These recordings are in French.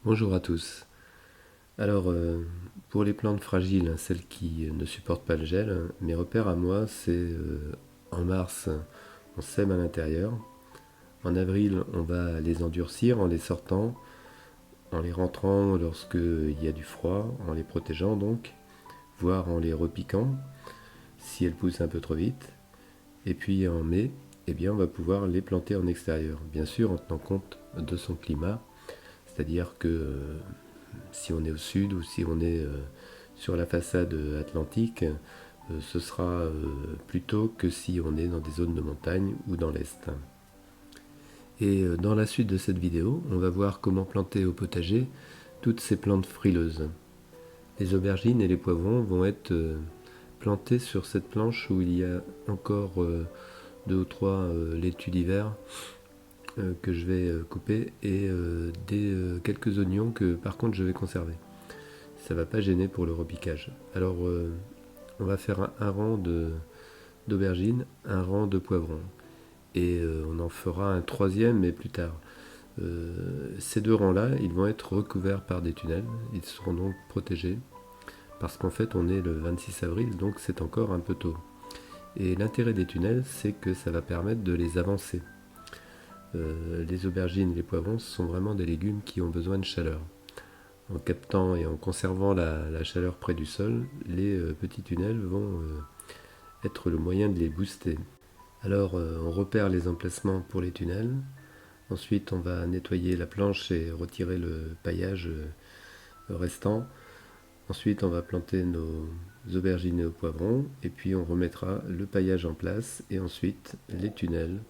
Bonjour à tous. Alors, pour les plantes fragiles, celles qui ne supportent pas le gel, mes repères à moi, c'est en mars, on sème à l'intérieur. En avril, on va les endurcir en les sortant, en les rentrant lorsqu'il y a du froid, en les protégeant donc, voire en les repiquant si elles poussent un peu trop vite. Et puis en mai, eh bien, on va pouvoir les planter en extérieur, bien sûr en tenant compte de son climat, c'est-à-dire que si on est au sud ou si on est sur la façade atlantique, ce sera plus tôt que si on est dans des zones de montagne ou dans l'est. Et dans la suite de cette vidéo, on va voir comment planter au potager toutes ces plantes frileuses. Les aubergines et les poivrons vont être plantés sur cette planche où il y a encore deux ou trois laitues d'hiver que je vais couper et quelques oignons que par contre je vais conserver. Ça va pas gêner pour le repiquage. Alors on va faire un rang d'aubergines, un rang de poivrons. Et on en fera un troisième, mais plus tard. Ces deux rangs-là, ils vont être recouverts par des tunnels. Ils seront donc protégés. Parce qu'en fait, on est le 26 avril, donc c'est encore un peu tôt. Et l'intérêt des tunnels, c'est que ça va permettre de les avancer. Les aubergines et les poivrons, ce sont vraiment des légumes qui ont besoin de chaleur. En captant et en conservant la chaleur près du sol, les petits tunnels vont être le moyen de les booster. Alors on repère les emplacements pour les tunnels. Ensuite on va nettoyer la planche et retirer le paillage restant. Ensuite on va planter nos aubergines et aux poivrons. Et puis on remettra le paillage en place et ensuite les tunnels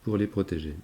pour les protéger.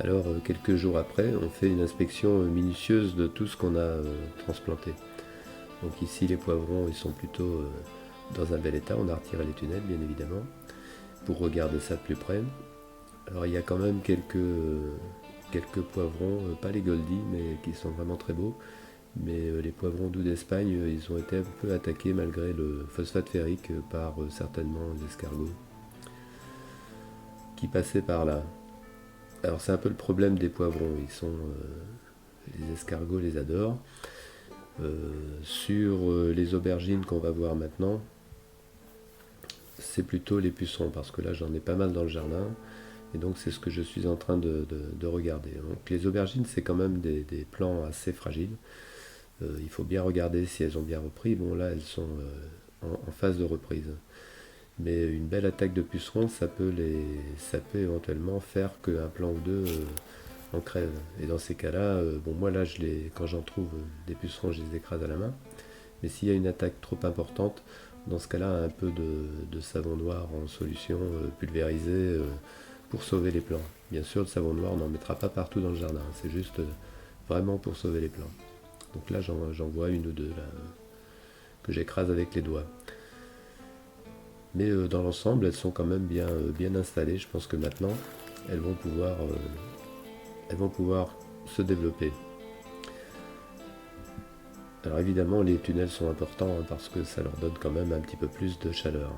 Alors quelques jours après, on fait une inspection minutieuse de tout ce qu'on a transplanté. Donc ici les poivrons ils sont plutôt dans un bel état, on a retiré les tunnels bien évidemment, pour regarder ça de plus près. Alors il y a quand même quelques poivrons, pas les Goldie, mais qui sont vraiment très beaux. Mais les poivrons doux d'Espagne, ils ont été un peu attaqués malgré le phosphate ferrique par certainement les escargots qui passaient par là. Alors c'est un peu le problème des poivrons, les escargots les adorent. Sur les aubergines qu'on va voir maintenant, c'est plutôt les pucerons, parce que là j'en ai pas mal dans le jardin, et donc c'est ce que je suis en train de regarder. Donc les aubergines c'est quand même des plants assez fragiles. Il faut bien regarder si elles ont bien repris. Bon là elles sont en phase de reprise. Mais une belle attaque de pucerons, ça peut éventuellement faire qu'un plant ou deux en crève. Et dans ces cas-là, bon moi là quand j'en trouve des pucerons, je les écrase à la main. Mais s'il y a une attaque trop importante, dans ce cas-là, un peu de savon noir en solution pulvérisée pour sauver les plants. Bien sûr, le savon noir, on n'en mettra pas partout dans le jardin. C'est juste vraiment pour sauver les plants. Donc là, j'en vois une ou deux là, que j'écrase avec les doigts. Mais dans l'ensemble, elles sont quand même bien installées. Je pense que maintenant, elles vont pouvoir se développer. Alors évidemment, les tunnels sont importants parce que ça leur donne quand même un petit peu plus de chaleur.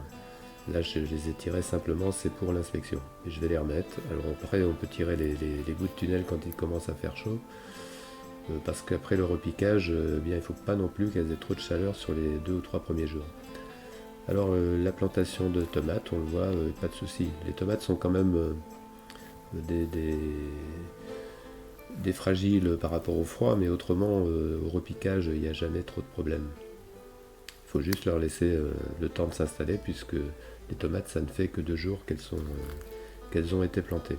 Là, je les ai tirés simplement, c'est pour l'inspection. Et je vais les remettre. Alors après, on peut tirer les bouts de tunnel quand il commence à faire chaud. Parce qu'après le repiquage, bien, il ne faut pas non plus qu'elles aient trop de chaleur sur les 2 ou 3 premiers jours. Alors la plantation de tomates, on le voit, pas de souci. Les tomates sont quand même des fragiles par rapport au froid, mais autrement, au repiquage, il n'y a jamais trop de problèmes. Il faut juste leur laisser le temps de s'installer, puisque les tomates, ça ne fait que 2 jours qu'elles ont été plantées.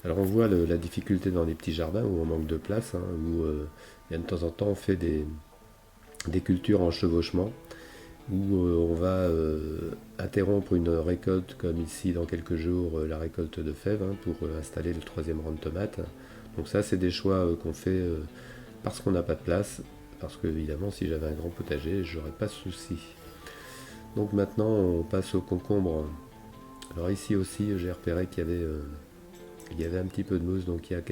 Alors on voit la difficulté dans les petits jardins où on manque de place, hein, où de temps en temps on fait des cultures en chevauchement, où on va interrompre une récolte comme ici dans quelques jours, la récolte de fèves, hein, pour installer le 3e rang de tomates. Donc ça c'est des choix qu'on fait parce qu'on n'a pas de place, parce que évidemment si j'avais un grand potager j'aurais pas de souci. Donc maintenant on passe au concombre. Alors ici aussi j'ai repéré qu'il y avait un petit peu de mousse, donc il y a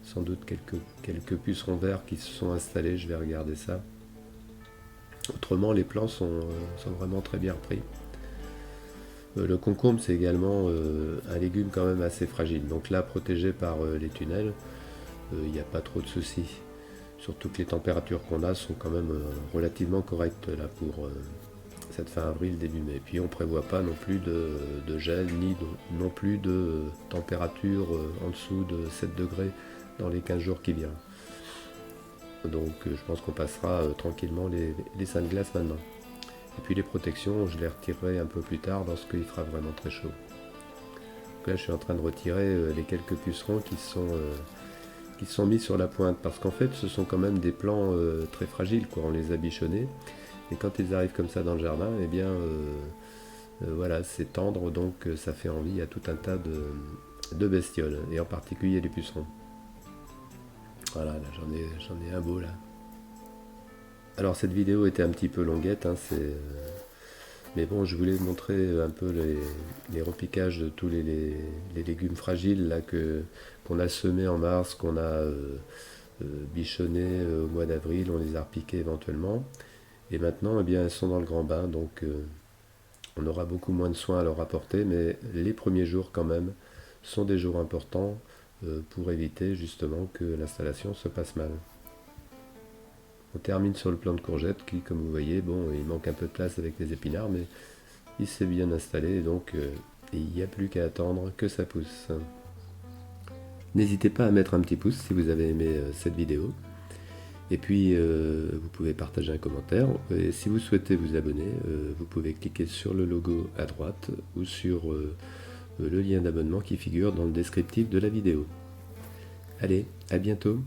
sans doute quelques pucerons verts qui se sont installés, je vais regarder ça. Autrement, les plants sont vraiment très bien repris. Le concombre, c'est également un légume quand même assez fragile. Donc là, protégé par les tunnels, il n'y a pas trop de soucis. Surtout que les températures qu'on a sont quand même relativement correctes là pour cette fin avril, début mai. Puis on ne prévoit pas non plus de gel, ni non plus de température en dessous de 7 degrés dans les 15 jours qui viennent. Donc je pense qu'on passera tranquillement les seins de glace maintenant. Et puis les protections, je les retirerai un peu plus tard lorsqu'il fera vraiment très chaud. Donc là je suis en train de retirer les quelques pucerons qui sont mis sur la pointe, parce qu'en fait ce sont quand même des plants très fragiles, quoi. On les a bichonnés, et quand ils arrivent comme ça dans le jardin, eh bien voilà, c'est tendre, donc ça fait envie à tout un tas de bestioles, et en particulier les pucerons. Voilà, là j'en ai un beau là. Alors cette vidéo était un petit peu longuette, hein, mais bon, je voulais montrer un peu les repiquages de tous les légumes fragiles là qu'on a semés en mars, qu'on a bichonnés au mois d'avril, on les a repiqués éventuellement. Et maintenant, eh bien, elles sont dans le grand bain, donc on aura beaucoup moins de soins à leur apporter, mais les premiers jours quand même sont des jours importants pour éviter justement que l'installation se passe mal. On termine sur le plant de courgettes qui, comme vous voyez, bon, il manque un peu de place avec les épinards, mais il s'est bien installé, donc il n'y a plus qu'à attendre que ça pousse. N'hésitez pas à mettre un petit pouce si vous avez aimé cette vidéo. Et puis, vous pouvez partager un commentaire. Et si vous souhaitez vous abonner, vous pouvez cliquer sur le logo à droite ou sur le lien d'abonnement qui figure dans le descriptif de la vidéo. Allez, à bientôt!